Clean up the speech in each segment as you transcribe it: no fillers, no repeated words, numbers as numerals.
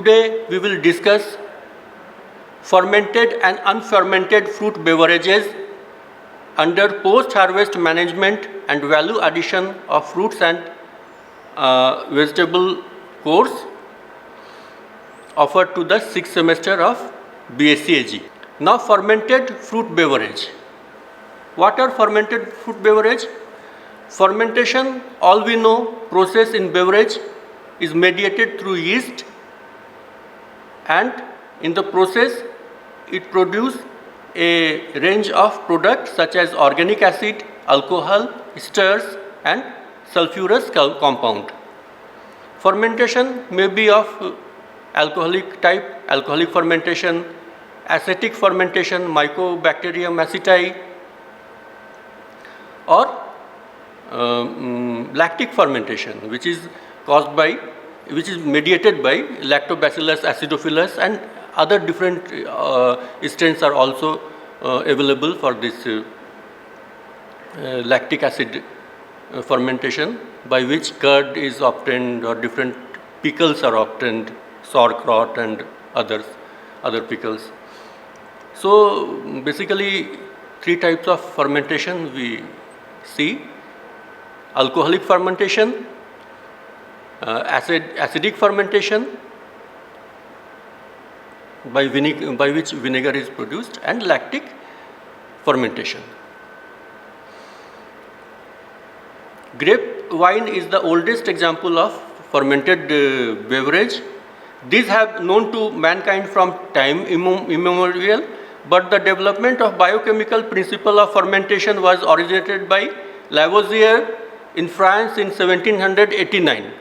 Today we will discuss fermented and unfermented fruit beverages under post-harvest management and value addition of fruits and vegetable course offered to the 6th semester of BSc AG. Now, fermented fruit beverage. What are fermented fruit beverage? Fermentation, all we know, process in beverage is mediated through yeast, and in the process it produces a range of products such as organic acid, alcohol, esters and sulfurous compound. Fermentation may be of alcoholic type, alcoholic fermentation, acetic fermentation, Mycobacterium aceti, or lactic fermentation, which is mediated by Lactobacillus acidophilus, and other different strains are also available for this lactic acid fermentation, by which curd is obtained or different pickles are obtained, sauerkraut and other pickles. So basically 3 types of fermentation we see: alcoholic fermentation, acidic fermentation by which vinegar is produced, and lactic fermentation. Grape wine is the oldest example of fermented beverage. These have known to mankind from time immemorial, but the development of biochemical principle of fermentation was originated by Lavoisier in France in 1789.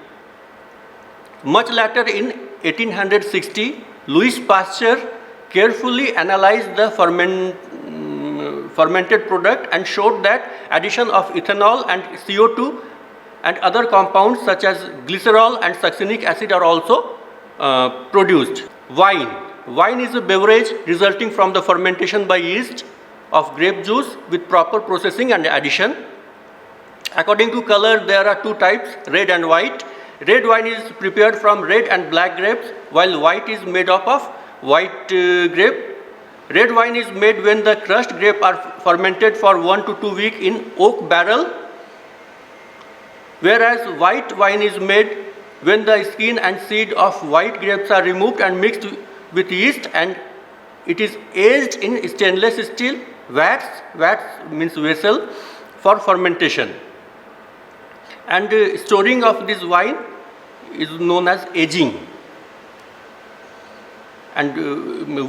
Much later, in 1860, Louis Pasteur carefully analyzed the fermented product and showed that addition of ethanol and CO2 and other compounds such as glycerol and succinic acid are also produced. Wine is a beverage resulting from the fermentation by yeast of grape juice with proper processing and addition. According to color, there are 2 types, red and white. Red wine is prepared from red and black grapes, while white is made up of white grape. Red wine is made when the crushed grape are fermented for 1 to 2 weeks in oak barrel, whereas white wine is made when the skin and seed of white grapes are removed and mixed with yeast, and it is aged in stainless steel vats means vessel, for fermentation. And storing of this wine is known as aging. And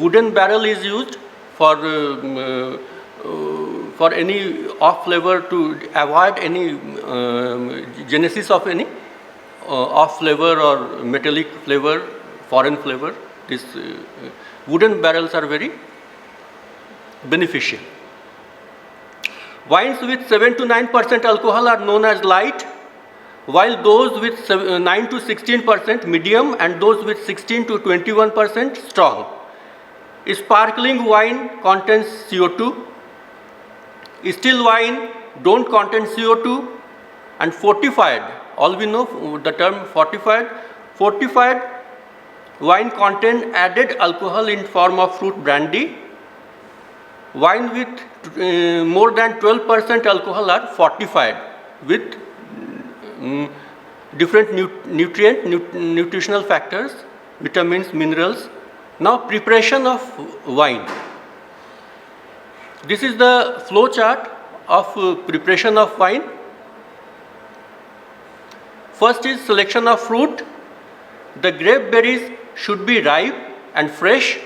wooden barrel is used for any off flavor, to avoid any genesis of any off flavor or metallic flavor, foreign flavor. This wooden barrels are very beneficial. Wines with 7 to 9% alcohol are known as light, while those with 9 to 16% medium, and those with 16 to 21% strong. Sparkling wine contains CO2. Still wine don't contain CO2. And fortified, all we know the term fortified wine contain added alcohol in form of fruit brandy. Wine with more than 12% alcohol are fortified with different nutritional factors, vitamins, minerals. Now, preparation of wine. This is the flow chart of preparation of wine. First is selection of fruit. The grape berries should be ripe and fresh.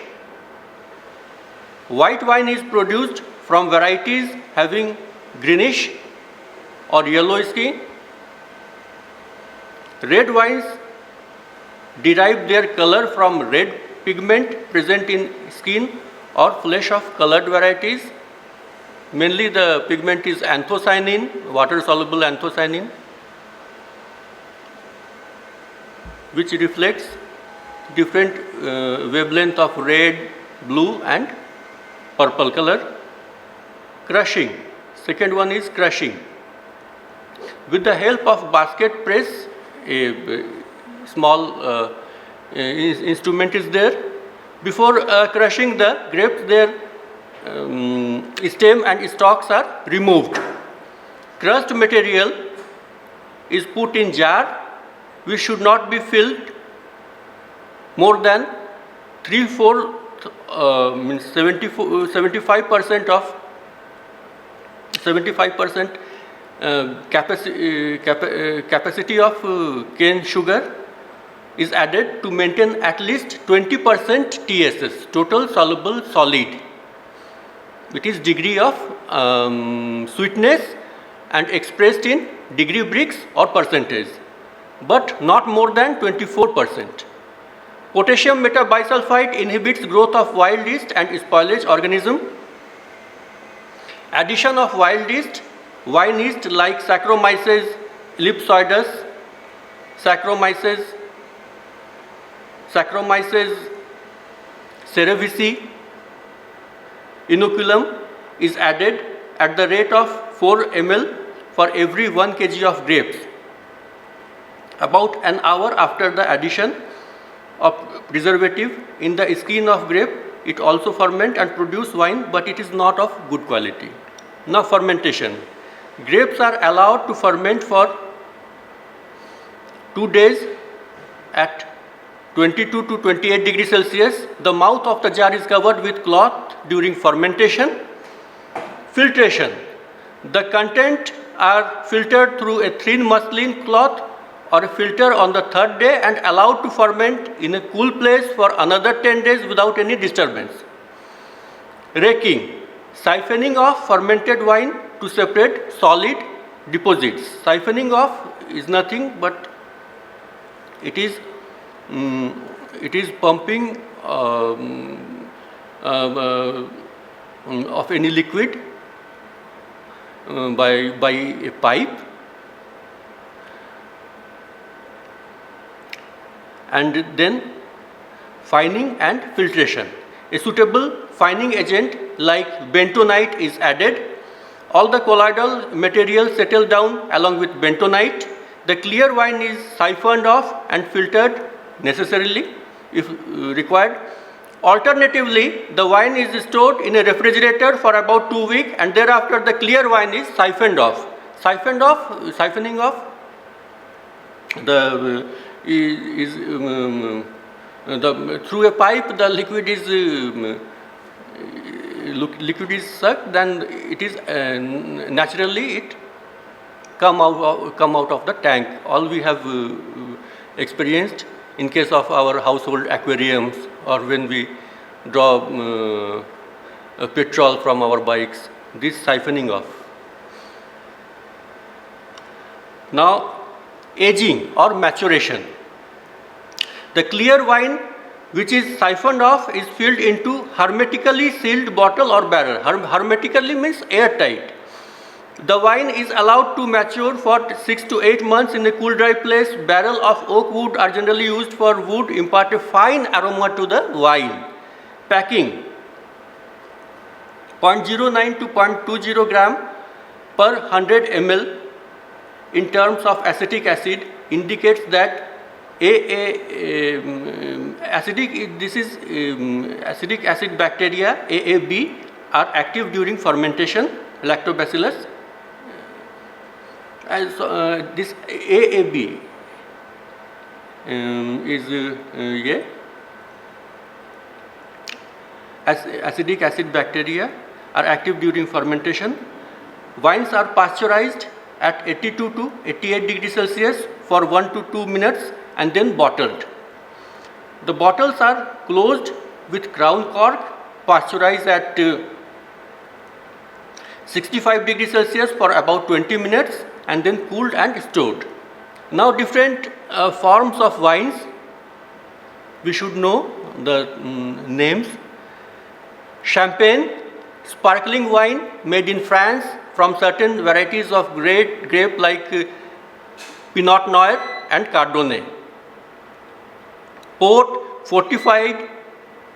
White wine is produced from varieties having greenish or yellow skin. Red wines derive their color from red pigment present in skin or flesh of colored varieties. Mainly the pigment is anthocyanin, water-soluble anthocyanin, which reflects different wavelength of red, blue and purple color. Crushing. Second one is crushing. With the help of basket press, a small instrument is there. Before crushing the grapes, their stem and stalks are removed. Crushed material is put in jar, which should not be filled more than 75% of 75% capacity of cane sugar is added to maintain at least 20% TSS, total soluble solid. It is degree of sweetness and expressed in degree bricks or percentage, but not more than 24%. Potassium metabisulfite inhibits growth of wild yeast and spoilage organism. Addition of wild yeast, wine yeast like Saccharomyces ellipsoides, Saccharomyces cerevisiae inoculum is added at the rate of 4 ml for every 1 kg of grapes. About an hour after the addition of preservative in the skin of grape, it also ferment and produce wine, but it is not of good quality. Now fermentation. Grapes are allowed to ferment for 2 days at 22 to 28 degrees Celsius. The mouth of the jar is covered with cloth during fermentation. Filtration. The content are filtered through a thin muslin cloth or a filter on the 3rd day and allowed to ferment in a cool place for another 10 days without any disturbance. Raking. Siphoning off fermented wine to separate solid deposits. Siphoning off is nothing but it is pumping of any liquid by a pipe, and then fining and filtration. A suitable fining agent like bentonite is added. All the colloidal material settle down along with bentonite. The clear wine is siphoned off and filtered necessarily if required. Alternatively, the wine is stored in a refrigerator for about 2 weeks and thereafter the clear wine is siphoned off. Siphoning off through a pipe the liquid is sucked, then it is naturally it come out of the tank. All we have experienced in case of our household aquariums or when we draw petrol from our bikes, this siphoning off. Now aging or maturation. The clear wine which is siphoned off is filled into hermetically sealed bottle or barrel. Hermetically means airtight. The wine is allowed to mature for 6 to 8 months in a cool dry place. Barrel of oak wood are generally used for wood impart a fine aroma to the wine. Packing. 0.09 to 0.20 gram per 100 ml in terms of acetic acid indicates that acetic acid bacteria AAB are active during fermentation. Lactobacillus. This AAB is acetic acid bacteria are active during fermentation. Wines are pasteurized at 82 to 88 degrees Celsius for 1 to 2 minutes and then bottled. The bottles are closed with crown cork, pasteurized at 65 degrees Celsius for about 20 minutes and then cooled and stored. Now different forms of wines, we should know the names. Champagne, sparkling wine made in France from certain varieties of grape like Pinot Noir and Chardonnay. Port, fortified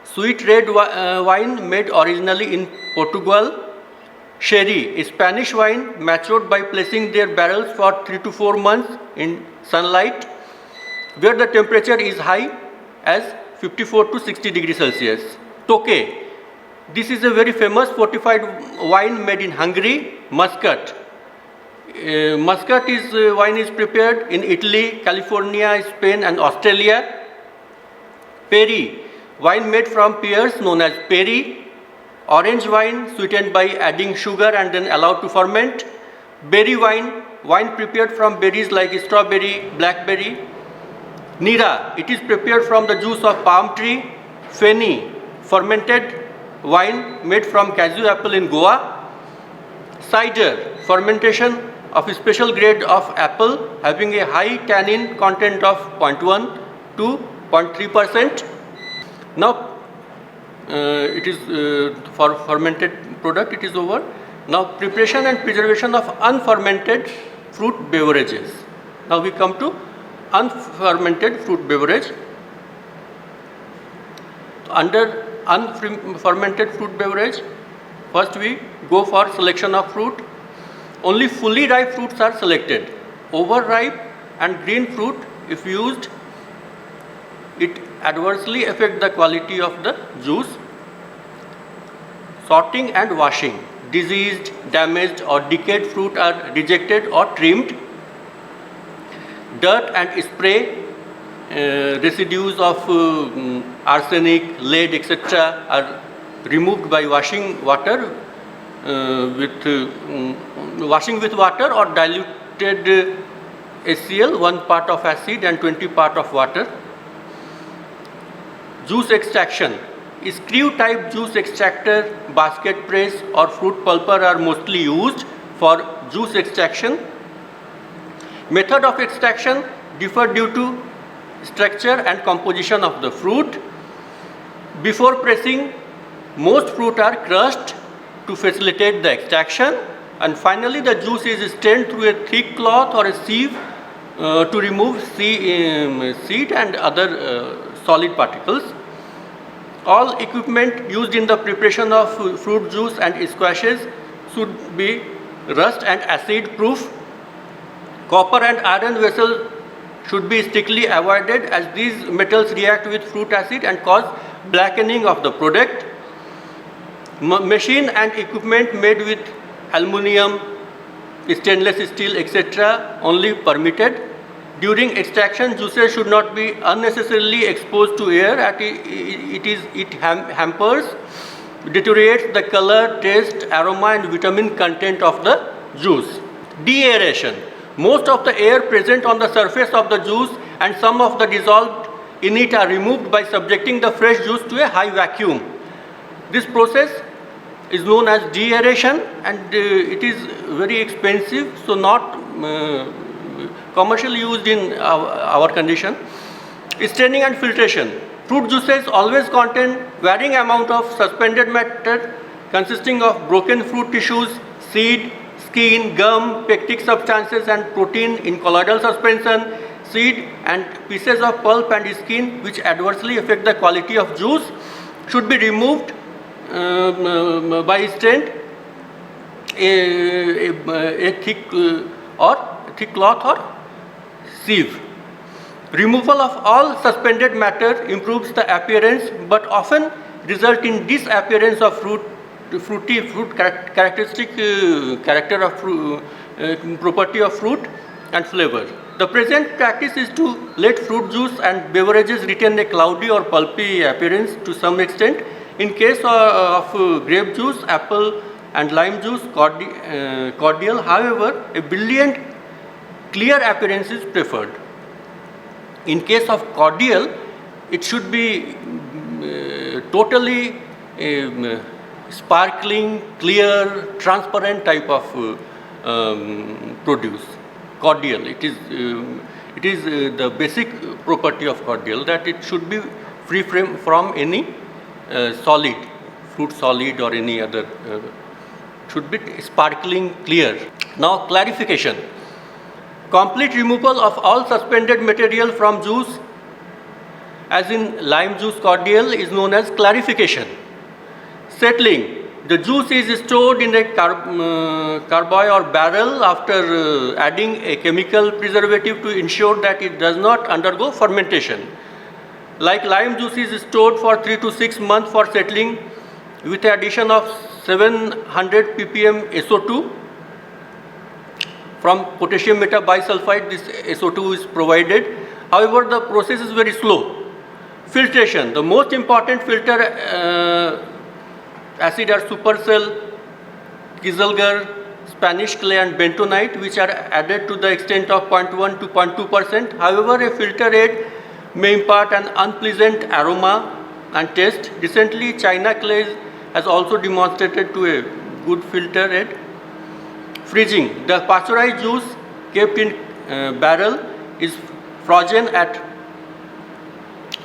sweet red wine made originally in Portugal. Sherry, a Spanish wine matured by placing their barrels for 3 to 4 months in sunlight where the temperature is high as 54 to 60 degrees Celsius. Tokay. This is a very famous fortified wine made in Hungary. Muscat. Muscat wine is prepared in Italy, California, Spain and Australia. Perry. Wine made from pears known as perry. Orange wine sweetened by adding sugar and then allowed to ferment. Berry wine. Wine prepared from berries like strawberry, blackberry. Nira. It is prepared from the juice of palm tree. Feni. Fermented wine made from cashew apple in Goa. Cider. Fermentation of a special grade of apple having a high tannin content of 0.1 to 0.3%. Now it is for fermented product it is over. Now preparation and preservation of unfermented fruit beverages. Now we come to unfermented fruit beverage. Under unfermented fruit beverage, first we go for selection of fruit. Only fully ripe fruits are selected. Overripe and green fruit, if used, it adversely affects the quality of the juice. Sorting and washing. Diseased, damaged or decayed fruit are rejected or trimmed. Dirt and spray, residues of arsenic, lead, etc. are removed by washing water washing with water or diluted HCl, 1 part of acid and 20 part of water. Juice extraction. Screw type juice extractor, basket press or fruit pulper are mostly used for juice extraction. Method of extraction differ due to structure and composition of the fruit. Before pressing, most fruit are crushed to facilitate the extraction, and finally the juice is strained through a thick cloth or a sieve to remove seed and other solid particles. All equipment used in the preparation of fruit juice and squashes should be rust and acid proof. Copper and iron vessels should be strictly avoided as these metals react with fruit acid and cause blackening of the product. Machine and equipment made with aluminium, stainless steel, etc. only permitted. During extraction, juices should not be unnecessarily exposed to air as it hampers, deteriorates the color, taste, aroma and vitamin content of the juice. Deaeration. Most of the air present on the surface of the juice and some of the dissolved in it are removed by subjecting the fresh juice to a high vacuum. This process is known as deaeration and it is very expensive, so not commercially used in our condition. Staining and filtration. Fruit juices always contain varying amount of suspended matter consisting of broken fruit tissues, seed, skin, gum, pectic substances and protein in colloidal suspension, seed and pieces of pulp and skin which adversely affect the quality of juice should be removed by strained a thick cloth or sieve. Removal of all suspended matter improves the appearance but often result in disappearance of fruity characteristic character of property of fruit and flavor. The present practice is to let fruit juice and beverages retain a cloudy or pulpy appearance to some extent. In case of grape juice, apple and lime juice, cordial, however, a brilliant clear appearance is preferred. In case of cordial, it should be totally sparkling, clear, transparent type of produce. Cordial, it is the basic property of cordial that it should be free from any solid, fruit solid or any other, should be sparkling clear. Now clarification. Complete removal of all suspended material from juice as in lime juice cordial is known as clarification. Settling. The juice is stored in a carboy or barrel after adding a chemical preservative to ensure that it does not undergo fermentation. Like lime juice is stored for 3 to 6 months for settling with the addition of 700 ppm SO2. From potassium metabisulfite, this SO2 is provided. However, the process is very slow. Filtration. The most important filter acid are supercell, Kieselguhr, Spanish clay and bentonite, which are added to the extent of 0.1 to 0.2%. However, a filter aid may impart an unpleasant aroma and taste. Recently, China clay has also demonstrated to a good filter aid. Freezing. The pasteurized juice kept in barrel is frozen at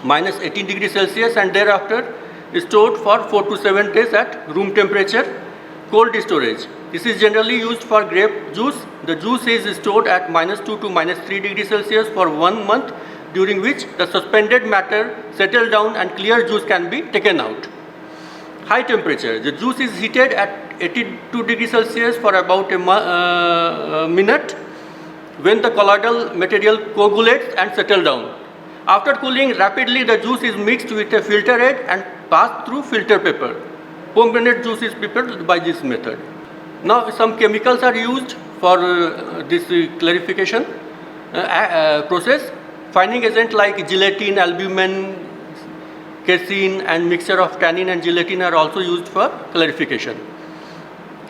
minus 18 degrees Celsius and thereafter stored for 4 to 7 days at room temperature. Cold storage. This is generally used for grape juice. The juice is stored at minus 2 to minus 3 degrees Celsius for 1 month, during which the suspended matter settles down and clear juice can be taken out. High temperature. The juice is heated at 82 degrees Celsius for about a minute when the colloidal material coagulates and settles down. After cooling rapidly, the juice is mixed with a filter aid and passed through filter paper. Pomegranate juice is prepared by this method. Now, some chemicals are used for this clarification process. Fining agent like gelatin, albumin, casein and mixture of tannin and gelatin are also used for clarification.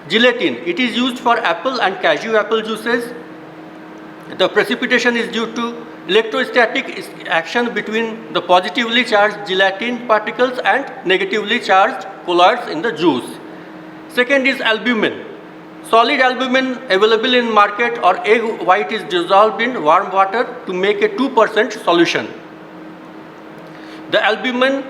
Gelatin, it is used for apple and cashew apple juices. The precipitation is due to electrostatic action between the positively charged gelatin particles and negatively charged colloids in the juice. Second is albumin. Solid albumin available in market or egg white is dissolved in warm water to make a 2% solution. The albumin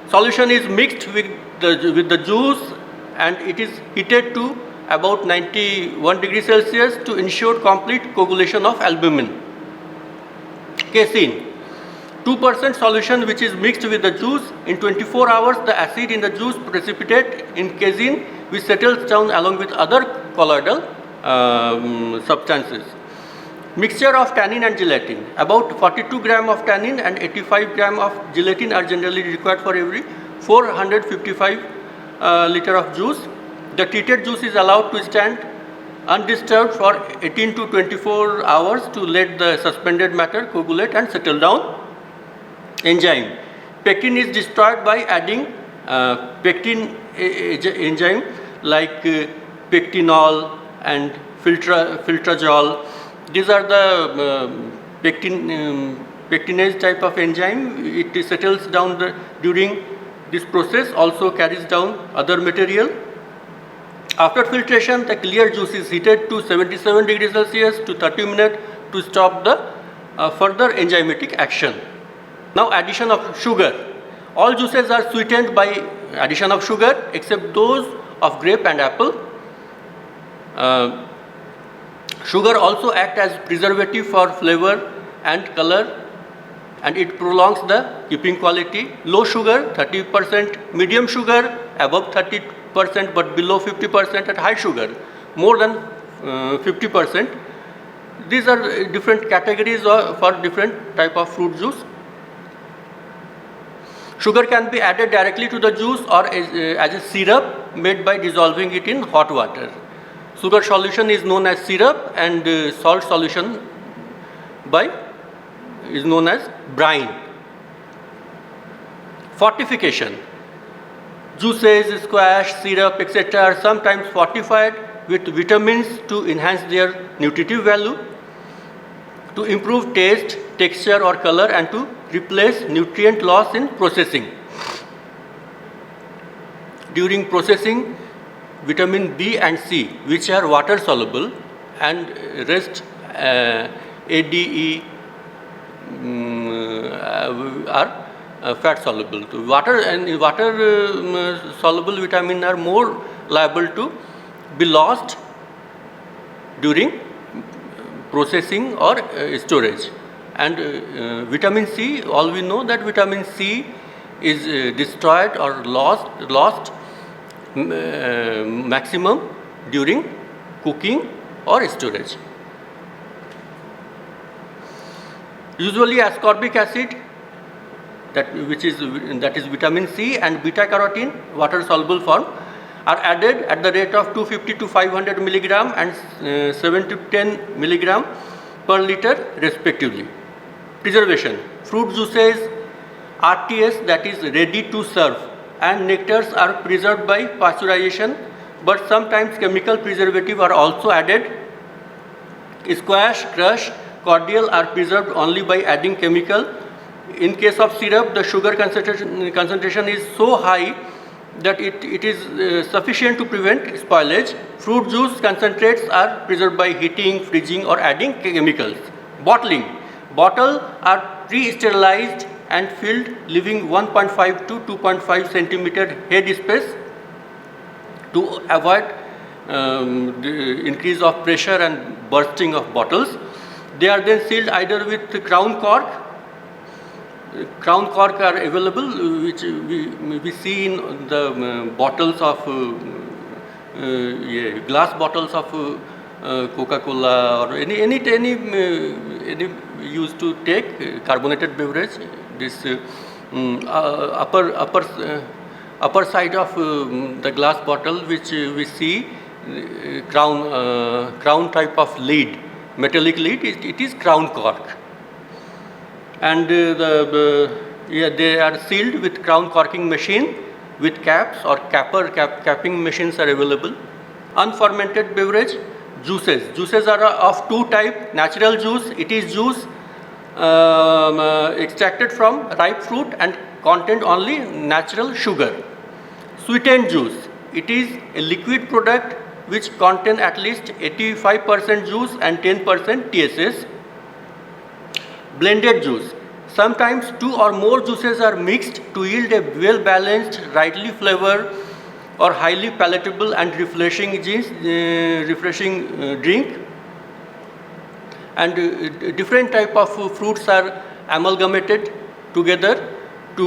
solution is mixed with the juice and it is heated to about 91 degrees Celsius to ensure complete coagulation of albumin. Casein, 2% solution which is mixed with the juice. In 24 hours, the acid in the juice precipitate in casein which settles down along with other colloidal substances. Mixture of tannin and gelatin. About 42 gram of tannin and 85 gram of gelatin are generally required for every 455 liter of juice. The treated juice is allowed to stand undisturbed for 18 to 24 hours to let the suspended matter coagulate and settle down. Enzyme. Pectin is destroyed by adding pectin enzyme like pectinol and filtrazole. These are the pectinase type of enzyme. It settles down during this process, also carries down other material. After filtration, the clear juice is heated to 77 degrees Celsius to 30 minutes to stop the further enzymatic action. Now, addition of sugar. All juices are sweetened by addition of sugar except those of grape and apple. Sugar also acts as preservative for flavor and color, and it prolongs the keeping quality. Low sugar 30%, medium sugar above 30% but below 50%, and high sugar more than 50%. These are different categories for different type of fruit juice. Sugar can be added directly to the juice or as a syrup made by dissolving it in hot water. Sugar solution is known as syrup and salt solution is known as brine. Fortification. Juices, squash, syrup, etc. are sometimes fortified with vitamins to enhance their nutritive value, to improve taste, texture or color, and to replace nutrient loss in processing. During processing, vitamin B and C, which are water soluble, and rest A, D, E are fat soluble. So water soluble vitamin are more liable to be lost during processing or storage. And vitamin C, all we know that vitamin C is destroyed or lost maximum during cooking or storage. Usually ascorbic acid that is vitamin C and beta carotene, water soluble form, are added at the rate of 250 to 500 milligram and 7 to 10 milligram per liter respectively. Preservation: fruit juices, RTS, that is ready to serve, and nectars are preserved by pasteurization, but sometimes chemical preservative are also added. Squash, crush, cordial are preserved only by adding chemical. In case of syrup, the sugar concentration is so high that it is sufficient to prevent spoilage. Fruit juice concentrates are preserved by heating, freezing, or adding chemicals. Bottling: bottles are pre-sterilized and filled, leaving 1.5 to 2.5 centimeter head space to avoid the increase of pressure and bursting of bottles. They are then sealed either with crown cork. Crown cork are available, which we see in the bottles of glass bottles of Coca-Cola or any used to take carbonated beverage. This upper side of the glass bottle, which we see crown type of lid, metallic lid, it is crown cork, and they are sealed with crown corking machine with caps, or capping machines are available. Unfermented beverage: juices are of two types. Natural juice: it is juice extracted from ripe fruit and contain only natural sugar. Sweetened juice: it is a liquid product which contain at least 85% juice and 10% TSS. Blended juice: sometimes two or more juices are mixed to yield a well balanced, rightly flavored or highly palatable and refreshing drink. And different type of fruits are amalgamated together to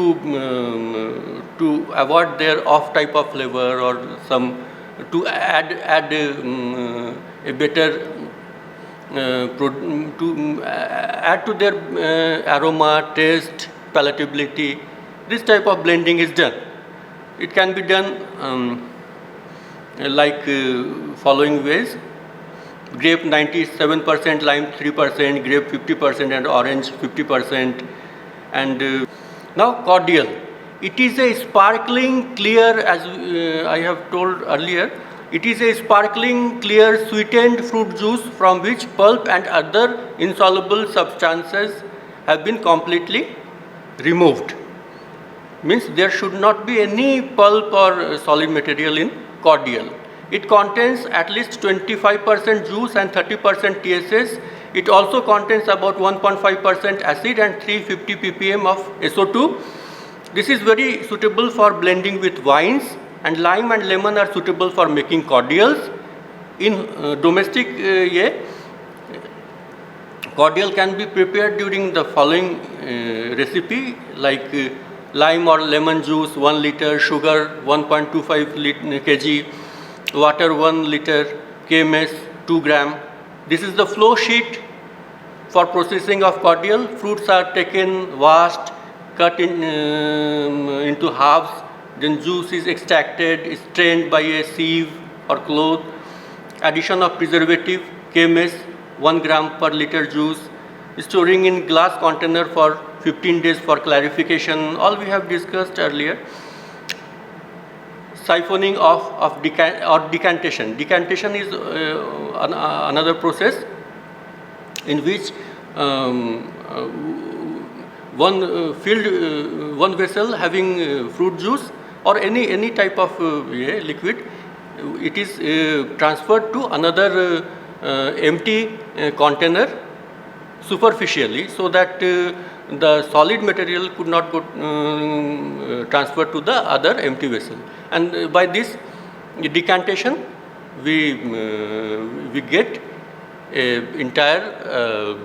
avoid their off type of flavor, or some to add a better add to their aroma, taste, palatability. This type of blending is done. It can be done like following ways: grape 97%, lime 3%, grape 50%, and orange 50%. And now cordial: it is a sparkling clear, as I have told earlier, it is a sparkling clear sweetened fruit juice from which pulp and other insoluble substances have been completely removed. Means there should not be any pulp or solid material in cordial. It contains at least 25% juice and 30% TSS. It also contains about 1.5% acid and 350 ppm of SO2. This is very suitable for blending with wines, and lime and lemon are suitable for making cordials. In domestic cordial can be prepared during the following recipe, like lime or lemon juice 1 liter, sugar 1.25 kg, water 1 liter, KMS 2 gram. This is the flow sheet for processing of cordial. Fruits are taken, washed, cut into halves, then juice is extracted, strained by a sieve or cloth. Addition of preservative, KMS 1 gram per liter juice. Storing in glass container for 15 days for clarification. All we have discussed earlier. Siphoning of decantation. Decantation is another process in which one vessel having fruit juice or any type of liquid, it is transferred to another empty container superficially, so that the solid material could not go transferred to the other empty vessel. And by this decantation, we get a entire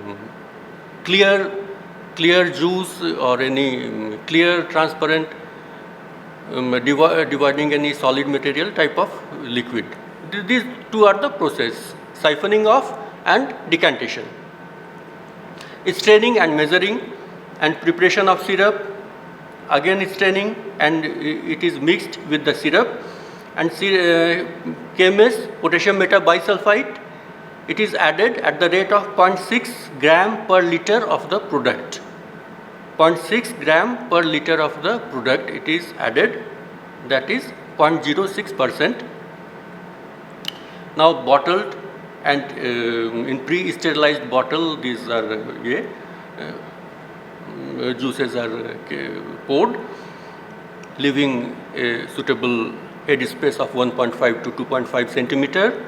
clear juice or any clear transparent dividing any solid material type of liquid. These two are the process: siphoning off and decantation. Straining and measuring and preparation of syrup. again straining, and it is mixed with the syrup. And KMS, potassium metabisulfite, it is added at the rate of 0.6 gram per liter of the product. 0.6 gram per liter of the product it is added, that is 0.06%. Now bottled and in pre-sterilized bottle, these are juices are poured, leaving a suitable head space of 1.5 to 2.5 centimeter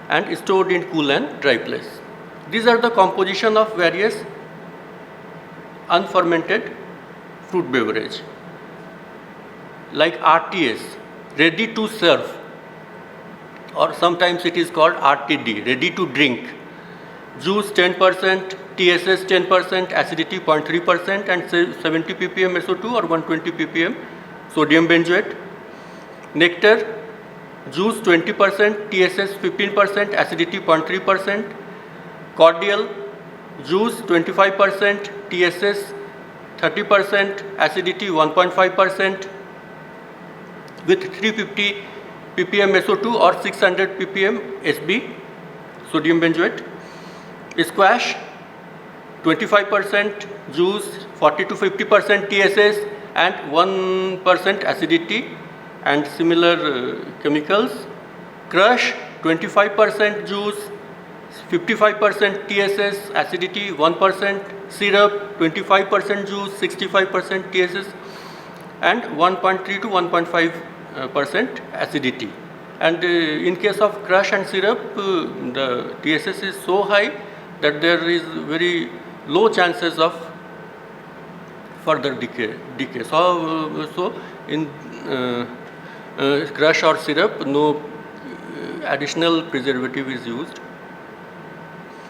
and stored in cool and dry place. These are the composition of various unfermented fruit beverage, like RTS, ready to serve, or sometimes it is called RTD, ready to drink. Juice 10%, TSS 10%, acidity 0.3%, and 70 ppm SO2 or 120 ppm sodium benzoate. Nectar, juice 20%, TSS 15%, acidity 0.3%. Cordial, juice 25%, TSS 30%, acidity 1.5%, with 350 ppm SO2 or 600 ppm SB, sodium benzoate. Squash, 25% juice, 40 to 50% TSS, and 1% acidity, and similar chemicals. Crush, 25% juice, 55% TSS, acidity 1%. Syrup, 25% juice, 65% TSS, and 1.3 to 1.5% acidity. And in case of crush and syrup, the TSS is so high that there is very low chances of further decay. So in crush or syrup, no additional preservative is used.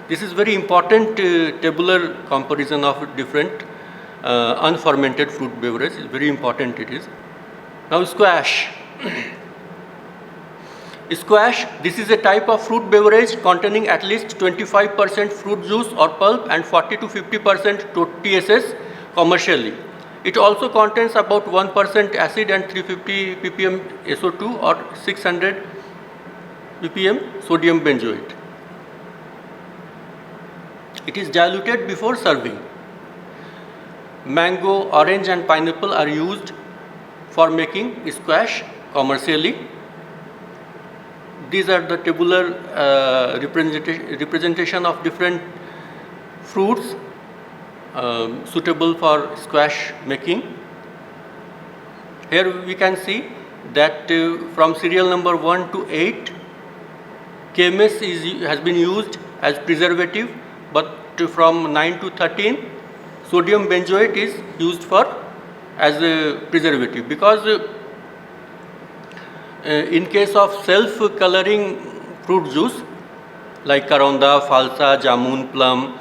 This is very important tabular comparison of different unfermented fruit beverage. It's very important it is. Now squash. Squash, this is a type of fruit beverage containing at least 25% fruit juice or pulp and 40 to 50% TSS commercially. It also contains about 1% acid and 350 ppm SO2 or 600 ppm sodium benzoate. It is diluted before serving. Mango, orange and pineapple are used for making squash commercially. These are the tabular representation of different fruits suitable for squash making. Here we can see that from serial number 1 to 8, KMS has been used as preservative, but from 9 to 13, sodium benzoate is used as a preservative, because in case of self-coloring fruit juice like karonda, falsa, jamun, plum,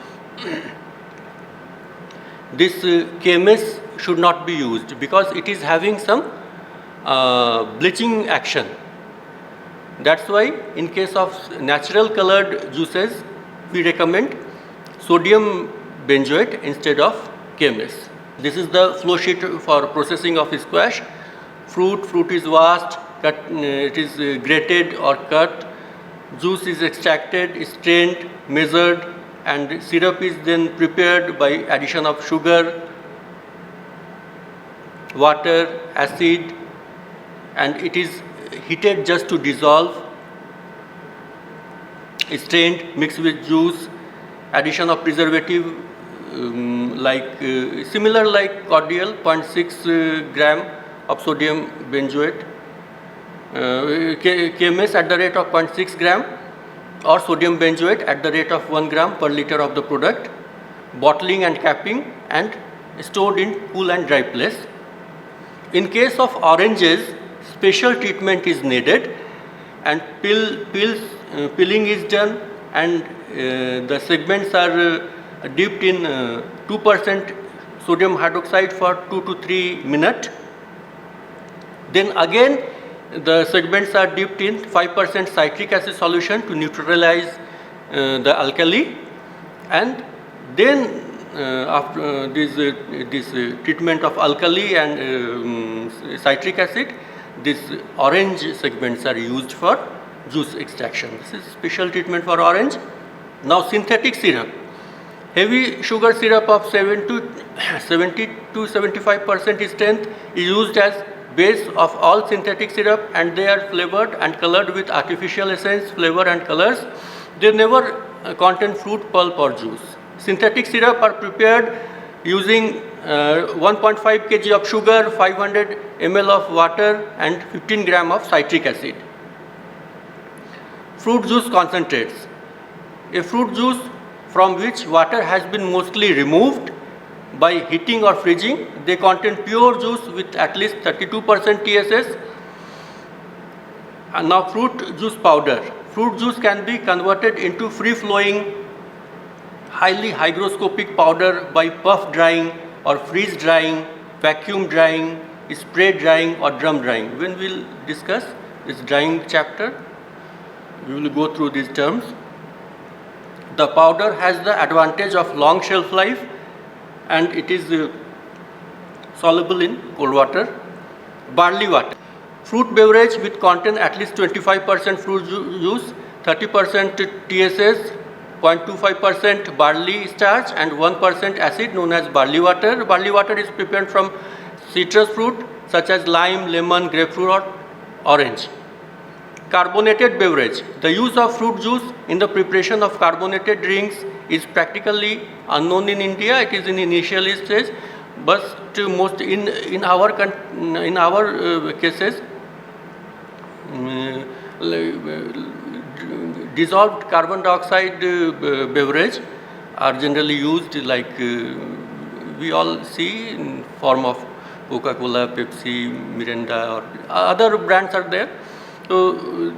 this KMS should not be used because it is having some bleaching action. That's why in case of natural colored juices, we recommend sodium benzoate instead of KMS. This is the flow sheet for processing of squash. Fruit is washed, cut, it is grated or cut, juice is extracted, strained, measured, and syrup is then prepared by addition of sugar, water, acid, and it is heated just to dissolve, strained, mixed with juice, addition of preservative similar like cordial, 0.6 gram of sodium benzoate, KMS at the rate of 0.6 gram, or sodium benzoate at the rate of 1 gram per liter of the product, bottling and capping, and stored in cool and dry place. In case of oranges, special treatment is needed, and peeling is done, and the segments are dipped in 2% sodium hydroxide for 2 to 3 minutes. Then again the segments are dipped in 5% citric acid solution to neutralize the alkali, and then after this treatment of alkali and citric acid, these orange segments are used for juice extraction. This is special treatment for orange. Now synthetic syrup. Heavy sugar syrup of 70 to 75% strength is used as base of all synthetic syrup, and they are flavored and colored with artificial essence, flavor and colors. They never contain fruit pulp or juice. Synthetic syrup are prepared using 1.5 kg of sugar, 500 ml of water and 15 gram of citric acid. Fruit juice concentrates. A fruit juice from which water has been mostly removed by heating or freezing. They contain pure juice with at least 32% TSS. And now fruit juice powder. Fruit juice can be converted into free-flowing, highly hygroscopic powder by puff drying or freeze drying, vacuum drying, spray drying or drum drying. When we will discuss this drying chapter, we will go through these terms. The powder has the advantage of long shelf life, and it is soluble in cold water. Barley water. Fruit beverage which contain at least 25% fruit juice, 30% TSS, 0.25% barley starch and 1% acid known as barley water. Barley water is prepared from citrus fruit such as lime, lemon, grapefruit or orange. Carbonated beverage. The use of fruit juice in the preparation of carbonated drinks is practically unknown in India. It is in initial stage, but most in our cases, dissolved carbon dioxide beverage are generally used, like we all see in form of Coca-Cola, Pepsi, Mirinda or other brands are there. So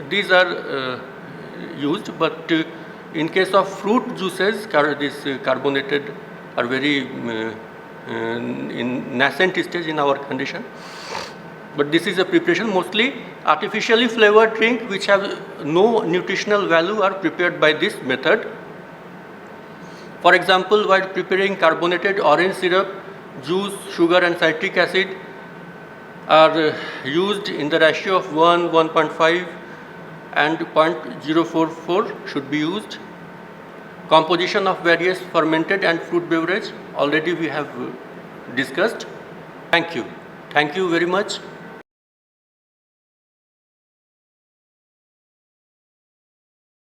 these are used, but in case of fruit juices, this carbonated are very in nascent stage in our condition. But this is a preparation. Mostly artificially flavored drink which have no nutritional value are prepared by this method. For example, while preparing carbonated orange syrup, juice, sugar and citric acid are used in the ratio of 1, 1.5 and 0.044 should be used. Composition of various fermented and fruit beverage already we have discussed. Thank you. Thank you very much.